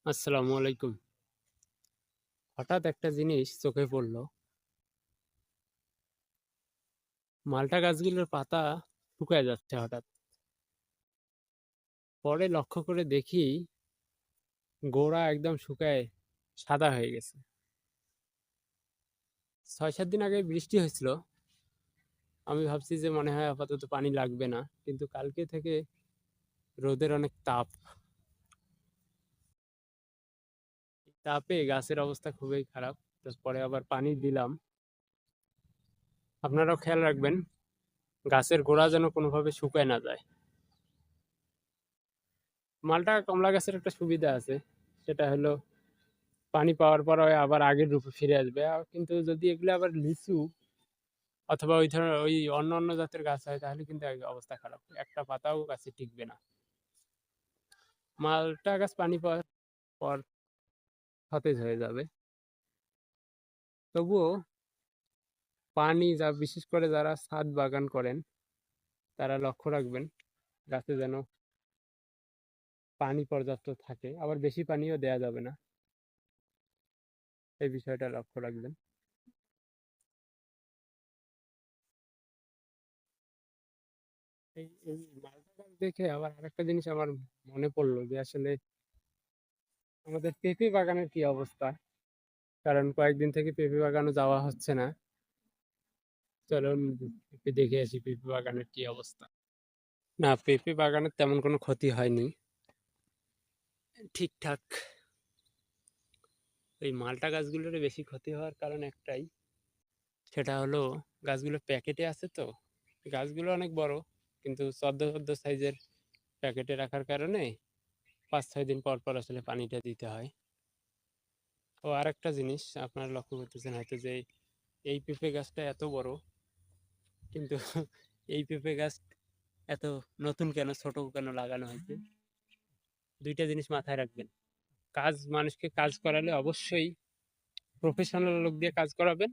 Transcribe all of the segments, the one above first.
আসসালামু আলাইকুম। হঠাৎ একটা জিনিস চোখে পড়ল। মাল্টা গাছগুলোর পাতা শুকায় যাচ্ছে হঠাৎ। পরে লক্ষ্য করে দেখি গোড়া একদম শুকায় সাদা হয়ে গেছে। ৬-৭ দিন আগে বৃষ্টি হয়েছিল। আমি ভাবছি যে মনে হয় আপাতত পানি লাগবে না। কিন্তু কালকে থেকে রোদের অনেক তাপ। তাপে গাছের অবস্থা খুবই খারাপ। পরে আবার পানি দিলাম। আপনারাও খেয়াল রাখবেন গাছের গোড়া যেন কোনোভাবে শুকায় না যায়। মাল্টা কমলা গাছের একটা সুবিধা আছে, সেটা হলো পানি পাওয়ার পর আবার আগের রূপে ফিরে আসবে। কিন্তু যদি এগুলো আবার লিচু অথবা ওই ধরনের ওই অন্য অন্য জাতের গাছ হয় তাহলে কিন্তু অবস্থা খারাপ, একটা পাতাও গাছে টিকবে না। মালটা গাছ পানি পাওয়ার পর সতেজ হয়ে যাবে। তবুও পানি বিশেষ করে যারা ছাদ বাগান করেন তারা লক্ষ্য রাখবেন গাছে যেন পানি পর্যাপ্ত থাকে, আবার বেশি পানিও দেয়া যাবে না, এই বিষয়টা লক্ষ্য রাখবেন। এই মালটা গাছ দেখে আবার আরেকটা জিনিস আমার মনে পড়লো যে আসলে আমাদের পেঁপে বাগানের কি অবস্থা। কারণ কয়েকদিন থেকে পেঁপে বাগানে যাওয়া হচ্ছে না। চলুন একটু দেখে আসি পেঁপে বাগানের কি অবস্থা। না, পেঁপে বাগানের তেমন কোনো ক্ষতি হয়নি, ঠিকঠাক। এই মালটা গাছগুলোর বেশি ক্ষতি হওয়ার কারণ একটাই, সেটা হলো গাছগুলো প্যাকেটে আছে তো। গাছগুলো অনেক বড়, কিন্তু চোদ্দ চোদ্দ সাইজের প্যাকেটে রাখার কারণে ৫-৬ দিন পর পর আসলে পানিটা দিতে হয়। ও আর একটা জিনিস আপনারা লক্ষ্য করতেছেন হয়তো যে এই পেঁপে গাছটা এত বড়, কিন্তু এই পেঁপে গাছ এত নতুন কেন, ছোট কেন লাগানো হয়েছে? দুইটা জিনিস মাথায় রাখবেন। মানুষকে কাজ করালে অবশ্যই প্রফেশনাল লোক দিয়ে কাজ করাবেন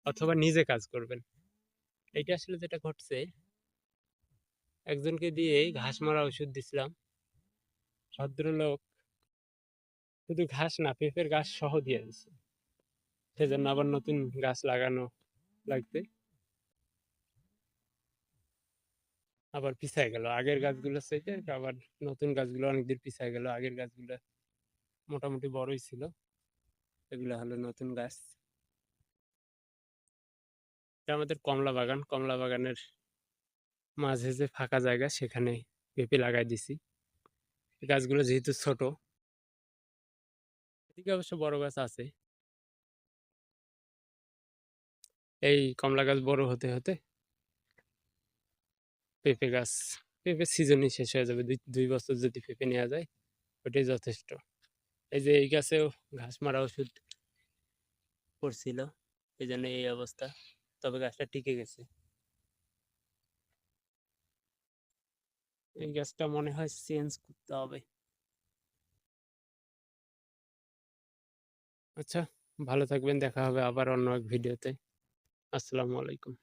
অথবা নিজে কাজ করবেন। এইটা আসলে যেটা ঘটছে, একজনকে দিয়ে ঘাস মারা ওষুধ দিছিলাম। ভদ্রলোক শুধু ঘাস না, পেঁপের গাছ সহ দিয়ে দিচ্ছে। সেজন্য আবার নতুন গাছ লাগানো লাগবে, আবার পিছায় গেল আগের গাছগুলো থেকে। আবার নতুন গাছগুলো অনেকদিন পিছায় গেল, আগের গাছগুলো মোটামুটি বড়ই ছিল, এগুলো হলো নতুন গাছ। এটা আমাদের কমলা বাগান, কমলা বাগানের মাঝে যে ফাঁকা জায়গা সেখানে পেঁপে লাগাই দিছি। গাছগুলো যেহেতু ছোট, এদিকে অবশ্য বড় গাছ আছে। এই কমলা গাছ বড় হতে হতে পেঁপে গাছ, পেঁপের সিজনই শেষ হয়ে যাবে। ২ বছর যদি পেঁপে নেওয়া যায় ওটাই যথেষ্ট। এই যে এই গাছেও ঘাস মারা ওষুধ পড়ছিল, এই জন্য এই অবস্থা। তবে গাছটা টিকে গেছে। এই গাছটা মনে হয় চেঞ্জ করতে হবে। আচ্ছা, ভালো থাকবেন, দেখা হবে আবার অন্য এক ভিডিওতে। আসসালামু আলাইকুম।